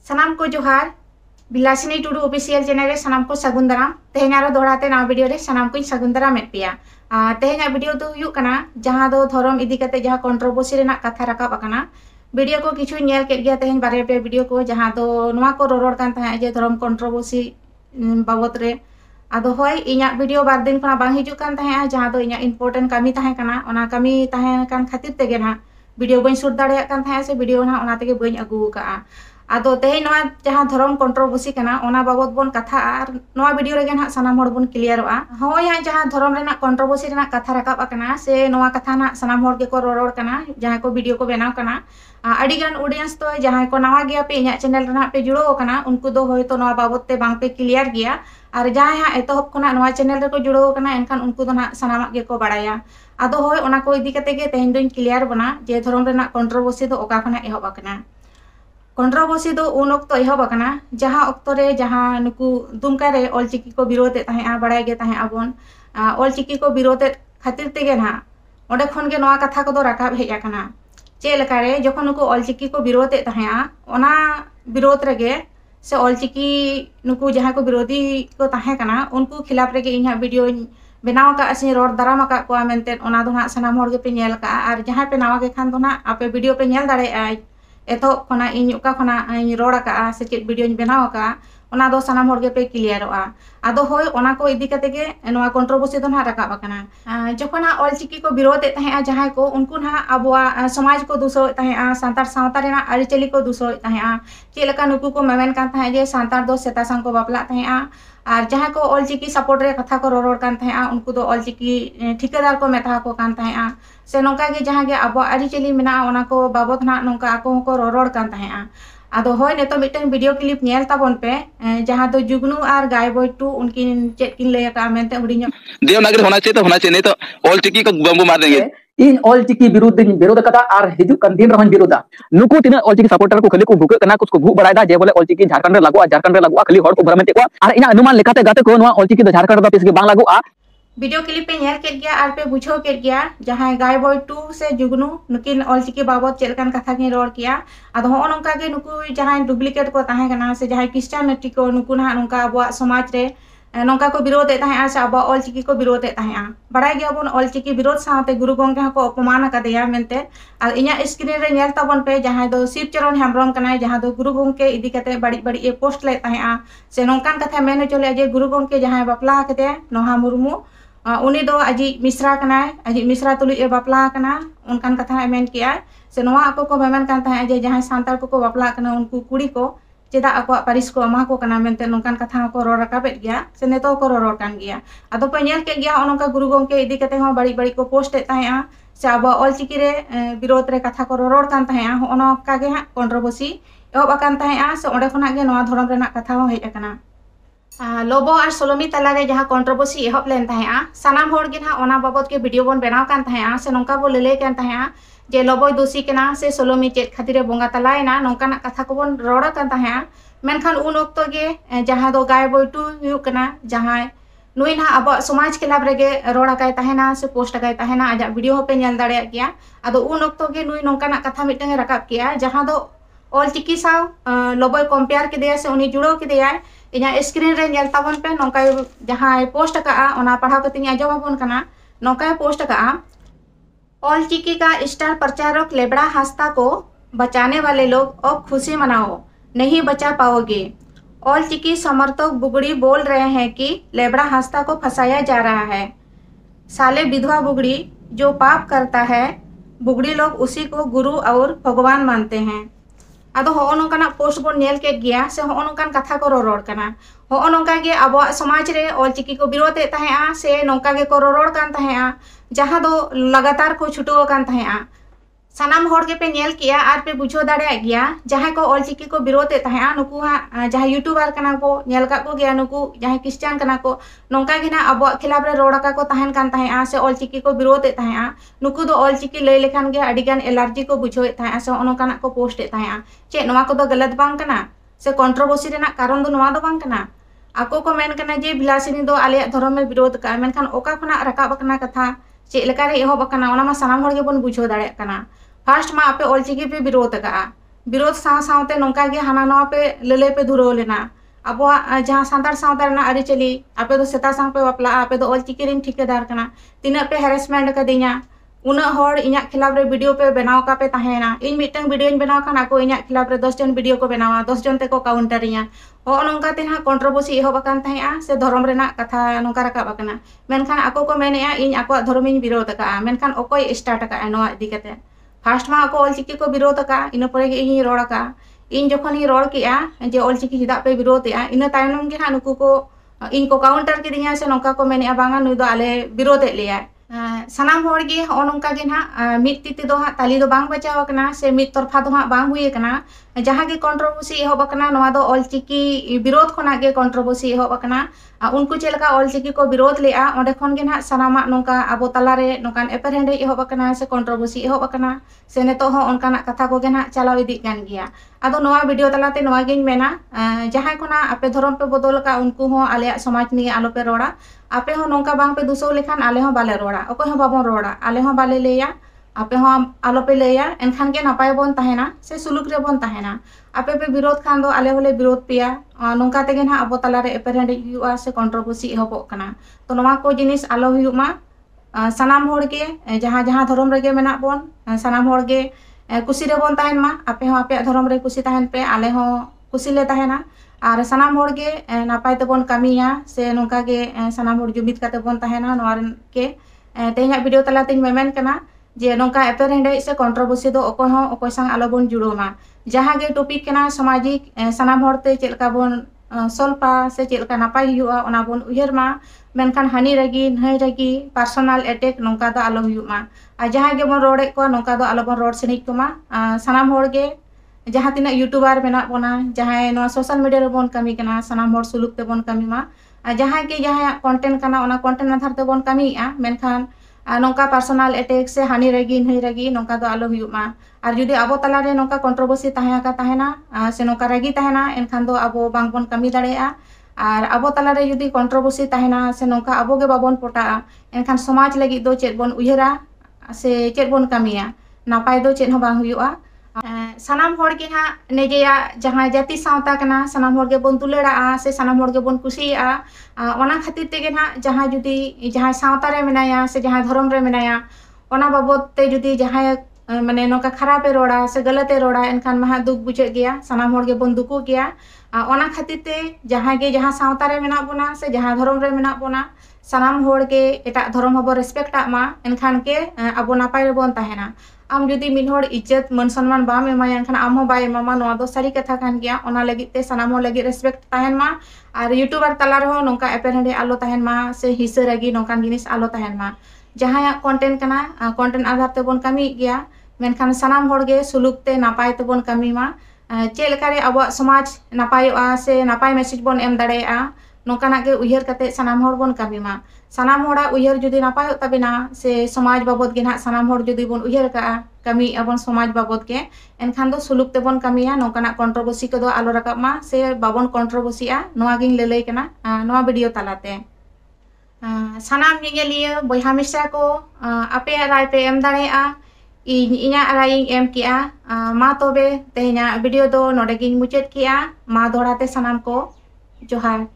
सानाम को जोहार बिलासिनी Tudu official channel रे सानाम को सगुन दाराम तेहें आरो दोहराते नवा वीडियो रे सानाम को सगुन दाराम एड पेया। तेहें वीडियो दो हुयुग कना जहां दो धर्म इदी कते जहां कंट्रोवर्सी रेना कथा रकाब अकना वीडियो को किछु नेल केट गया तेहें बारे पे वीडियो को जहां दो नवा को रोड कान ताहे जे धर्म कंट्रोवर्सी बाबत रे आदो होय इnya वीडियो बार दिन खना बांग हिजु कान ताहे जहां दो इnya इंपोर्टेंट कामी ताहे कना ओना कामी ताहे कान खातिर तेगे ना वीडियो बन शूट दाड़े कान ताहे से वीडियो ना ओना तेगे बन अगु का आदो तेहें नवा जहां धर्म कंट्रोवर्सी कना ओना बाबत बोन कथा आर नवा वीडियो रेगे ना सनाम हर बोन क्लियरवा होय हां जहां धर्म रेना कंट्रोवर्सी रेना कथा रकाब अकना से नवा कथा ना सनाम हर के को रोड कना जहां को वीडियो को बनाव कना अडिगान ऑडियंस तो जहां को नवा गया पे इnya चैनल रेना पे जुड़ो कना उनको दो होय तो नवा बाबत ते बांग पे क्लियर गया और जहां हां एतहब कना नवा चैनल रे को जुड़ो कना एनखान उनको दो ना सनामा के को बाड़ाया आदो होय ओना को इदी कते गे तेहें दोन क्लियर बना जे धर्म रेना कंट्रोवर्सी दो ओका खना एहब अकना कंट्रोवर्सी दो उन ऑक्तो एहब अकना जहां ऑक्तो रे जहां नुकु दुमका रे ऑलचिकी को विरोध ताहे बाड़ाय गे ताहे आबोन ऑलचिकी को विरोध खातिर तेगे ना ओडे खन गे नवा कथा को दो राकाब हेज अकना चे लका रे जखन नुकु ऑलचिकी को विरोध ताहे ओना विरोध रेगे से ऑलचिकी नुकु जहां को विरोधी को ताहे कना उनको खिलाफ रेगे इन्हा वीडियो बनाव का से रोड दाराम का को मेनते ओना दो ना सनाम हर गे पे नेल का और जहां पे नवा के खान दो ना आपे वीडियो पे नेल दाड़े आय एतो खना इन ओका खना रोड का से चेक वीडियो बनाव का ओना दो सनाम हर गे पे क्लियरवा आदो होय ओना को इदी कते गे नवा कंट्रोवर्सी दो ना रकाब अकना जखन ऑलचिकी को विरोध ताहे जहां को उनको ना अबवा समाज को दूसो ताहे सांतार सावता रेना आरिचली को दूसो ताहे चे लका नुकु को मेमेन कान ताहे जे सांतार दो सेता संग को बापला ताहे और जहां को ऑलचिकी सपोर्ट रे कथा को रोड कान ताहे उनको दो ऑलचिकी ठिकादार को मेता को कान ताहे से नोका गे जहां गे अबवा आरिचली मेना ओना को बाबत ना नोका आको को रोड कान ताहे आदो होय नेतो मिटन वीडियो क्लिप नेल ताबोन पे जहां दो जुगनू और गाय बॉय टू उनकिन चेक किन ले का मेनते हुडिनो देवनागरी होना चाहिए नहीं तो ऑलचिकी को बम्बू मार देंगे इन ऑलचिकी विरोध कदा और हिजु कन दिन रहन विरोधा नुकु तिना ऑलचिकी सपोर्टर को खाली को भूके कना कुछ को भू बड़ायदा जे बोले ऑलचिकी झारखंड रे लागुआ खाली हर को भरमेते को और इना अनुमान लेखाते गाते को नवा ऑलचिकी दो झारखंड दा पेस के बांग लागुआ वीडियो क्लिप पे नेल केट गया और पे बुझो केट गया जहां गाय बॉय टू से जुगनू नुकिन ऑलचिकी बाबत चेलकान कथा के रोड किया आदो हो नंका के नुकु जहां डुप्लीकेट को ताहे कना से जहां क्रिश्चियनिटी को नुकु ना नंका अबवा समाज रे नंका को विरोध ताहे से अबवा ऑलचिकी को विरोध ताहे बड़ाय गया बोन ऑलचिकी विरोध साथे गुरु गंगे को अपमान कदेया मेनते और इnya स्क्रीन रे नेल ताबन पे जहां दो शिवचरण हेम्ब्रम कना जहां दो गुरु गंगे इदी कते बड़ी बड़ी ए पोस्ट ले ताहे से नंकान कथा मेन चले जे गुरु गंगे जहां बपला कते नोहा मुर्मू उनी दो अजी मिश्रा कना अजी मिश्रा तुलुज ए बापला कना उनकान कथा मेन किया से नवा आको को मेमन कान ताहे जे जहां सांतार को बापला कना उनको कुड़ी को चेदा आको पारिस को अमा को कना मेनते नोकान कथा को रोड रकाबेत गया से नेतो को रोड कान गया आदो पे नेल के गया ओनका गुरु गंगे इदी कते हो बड़ी बड़ी को पोस्ट ताहे से अब ऑलचिकी रे विरोध रे कथा को रोड कान ताहे ओनो का गे कंट्रोवर्सी एहब अकान ताहे से ओंडे खना गे नवा धर्म रेना कथा हो हेज अकना लोबो और सोलोमी तला रे जहां कंट्रोवर्सी एहब लेन ताहे सनाम होड़ गे ना ओना बाबत के वीडियो बन बनाव कान ताहे से नोका बो लेले कान ताहे जे लोबोय दोषी केना से सोलोमी चेत खातिर बोंगा तलायना नोकाना कथा को बन रोड कान ताहे मेनखान उन ऑक्तो गे जहां दो गाय बॉय टू हुयु कना जहां नुई ना अब समाज क्लब रेगे रोड आकाय ताहेना से पोस्ट आकाय ताहेना आजा वीडियो पे नेल दाड़े गया आदो उन ऑक्तो गे नुई नोकाना कथा मिटंग रकाब किया जहां दो ऑलचिकी साव लोबोय कंपेयर किदेया से उनी जुड़ो किदेया इना स्क्रीन रे नेल ताबन पे नोकाय जहां पोस्ट का ओना पढ़ाव कतिनी आजोबाबन कना नोकाय पोस्ट का ऑलचिकी का स्टार प्रचारक लेबड़ा हास्ता को बचाने वाले लोग अब खुशी मनाओ नहीं बचा पाओगे ऑलचिकी समर्थक बुगड़ी बोल रहे हैं कि लेबड़ा हास्ता को फंसाया जा रहा है साले विधवा बुगड़ी जो पाप करता है बुगड़ी लोग उसी को गुरु और भगवान मानते हैं आदो हो नोकाना पोस्ट बोन नेल के गया से हो नोकान कथा को रोड कना हो नोका गे अब समाज रे ऑलचिकी को विरोध ताहे से नोका गे को रोड कान ताहे जहां दो लगातार को छुटो कान ताहे सनाम होड़ के पे नेल किया और पे बुझो दाड़े गया जहां को ऑलचिकी को विरोध ताहे नुकु जहां यूट्यूबर कना को नेल का को गया नुकु जहां क्रिश्चियन कना को नोका गे ना अब खिलाफ रे रोड का को ताहन कान ताहे से ऑलचिकी को विरोध ताहे नुकु दो ऑलचिकी लय लेखान गे अडिगान एलर्जी को बुझो ताहे से ओनोकाना को पोस्ट ताहे चे नवा को दो गलत बांग कना से कंट्रोवर्सी रेना कारण दो नवा दो बांग कना आको को मेन कना जे बिलासिनी दो आले धर्म में विरोध का मेनखान ओका खना रकाब कना कथा चे लेका रे एहब कना ओना मा सनाम होड़ गे बन बुझो दाड़े कना फर्स्ट मा आपे ऑलचिकी पे विरोध का विरोध सावते नौका गे हाना नवा पे लले पे धुरो लेना अब जहाँ सानतार सावता रेना आरिचली आपे दो सेता सांग पे बापला आपे दो ऑलचिकी रेन ठिकेदार कना तिना पे हेरेसमेंट कदिnya उना हर इन्या खिलाफ रे वीडियो पे बनाव का पे ताहेना इन मिटंग वीडियो इन बनाव खाना को इन्या खिलाफ रे 10 जन वीडियो को बनावा 10 जन ते को काउंटरिया हो नोंका ते हा कंट्रोवर्सी एहो बकान ताहेआ से धर्म रेना कथा नोंका रका बकना मेनखान आको को मेनेआ इन आको धर्म इन विरोध का मेनखान ओकोय स्टार्ट का नोआ इदी कते फर्स्ट मा आको ऑलचिकी को विरोध का इन परे गे इन रोड का इन जखन ही रोड किया जे ऑलचिकी हिदा पे विरोध या इन तायनम गे हा नुकु को इन को काउंटर किदिया से नोंका को मेनेआ बांगा नुई दो आले विरोध लिया सनाम होड़ गे नोंका गे ना मिद तिति दो हा ताली दो बांग बचाव कना से मिद तरफा दो हा बांग हुई कना जहाँ गे कंट्रोवर्सी एहब कना नोआ दो ऑलचिकी विरोध खना गे कंट्रोवर्सी एहब कना उनको चेलका ऑलचिकी को विरोध लेआ ओंडे खन गे ना सनामा नोंका अबो तलारे नोकान एपरहेंडे एहब कना से कंट्रोवर्सी एहब कना से नेतो हो ओनकाना कथा को गे ना चलाव इदी कान गिया आदो नोआ वीडियो तलाते नोआ गे मेना जहाँ खना आपे धर्म पे बदल का उनको हो आले समाज निये आलो पे रोड़ा आपे हो नोंका बांग पे दुसो लेखान आले हो बाले रोड़ा ओको हो बाबोन रोड़ा आले हो बाले लेया आपे हो आलो पे लेया एनखान के नापाय बोन ताहेना से सुलुक रे बोन ताहेना आपे पे विरोध खान दो आले होले विरोध पिया नोंका तेगे ना अबो तलारे एपरहेंडे हुआ से कंट्रोवर्सी एहबोक कना तो नोआ को जिनिस आलो हुयुमा सनाम होड़ के जहाँ जहाँ धर्म रेगे मेना बोन सनाम होड़ के कुसी रे बोन ताहेन मा आपे हो आपे धर्म रे कुसी ताहेन पे आले हो कुसी ले ताहेना और सनाम होड़ के नापाय ते बोन कमिया से नोंका गे सनाम होड़ जुमिद काते बोन ताहेना नोआ के तेहना वीडियो तलाते मेमेन कना जे नोंका एपरहेंडे से कंट्रोवर्सी दो ओको हो ओको संग आलो बोन जुड़ोमा जहाँ गे टॉपिक कना सामाजिक सनाम होड़ते चेलका बोन सल्पा से चेलका नापाय हुआ ओना बोन उयहर मा मेनखान हानि रगी नहै रगी पर्सनल अटैक नोंका दो आलो हुयुमा आ जहाँ गे बोन रोड़े को नोंका दो आलो बोन रोड सेनिक कोमा सनाम होड़ गे जहाँ तिना यूट्यूबर मेना बोना जहाँ नोआ सोशल मीडिया रे बोन कमी कना सनाम होड़ सुलुक ते बोन कमी मा जहाँ के जहाँ कंटेंट कना ओना कंटेंट आधार ते बोन कमीआ मेनखान नोंका पर्सनल अटैक से हानि रगी नहै रगी नोंका दो आलो हुयुमा और जुदी अबो तलारे नोंका कंट्रोवर्सी ताहेका ताहेना से नोंका रगी ताहेना एनखान दो अबो बांग बोन कमी दाड़ेया और अबो तलारे जुदी कंट्रोवर्सी ताहेना से नोंका अबो गे बाबोन पोटा एनखान समाज लगी दो चेद बोन उयहरा से चेद बोन कमिया नापाय दो चेद हो बांग हुयुआ सनाम होड़ के हा नेजेया जहाँ जाति सावता कना सनाम होड़ गे बोन तुलेड़ा से सनाम होड़ गे बोन कुसिया ओना खातिर तेगे ना जहाँ जुदी जहाँ सावता रे मेनाया से जहाँ धर्म रे मेनाया ओना बाबद ते जुदी जहाँ माने नोका खराबे रोड़ा से गलते रोड़ा एनखान महा दुख बुझे गया सनाम होड़ गे बोन दुखो गया ओना खातिर ते जहाँ गे जहाँ सावता रे मेना बोना से जहाँ धर्म रे मेना बोना सनाम होड़ के एटा धर्म हबो रेस्पेक्ट मा एनखान के अबो नापाय रे बोन ताहेना आम जुदी मिन होड़ इज्जत मन सम्मान बाम एमाया एनखान आम हो बाय एमामा नोआ दो सारी कथा कान गया ओना लगी ते सनाम होड़ लगी रेस्पेक्ट ताहेन मा और यूट्यूबर तला रहो नोंका एपरहेंडे आलो ताहेन मा से हिस्सा रगी नोंकान जिनिस आलो ताहेन मा जहाँ कंटेंट कना कंटेंट आधार ते बोन कमी गया मेनखान सनाम होड़ गे सुलुक ते नापाय ते बोन कमी मा चे लेकारे अब समाज नापायोआ से नापाय मैसेज बोन एम दाड़ेया नोंकाना गे उयहर कते सनाम होड़ बोन कमी मा सनाम होड़ा उयहर जुदी नापाय तबिना से समाज बाबद गे ना सनाम होड़ जुदी बोन उयहर का कमी अबन समाज बाबद के एनखान दो सुलुक ते बोन कमिया नोंकाना कंट्रोवर्सी को दो आलो रकाब मा से बाबन कंट्रोवर्सीआ नोआ गिन लेलै कना नोआ वीडियो तलाते सनाम निगेलिया बयहा मिश्रा को आपे राय पे एम दाड़ेया इन्या राय एम किया मा तोबे तेहना वीडियो दो नोडे गिन मुचाद किया मा दोड़ाते सनाम को जोहार।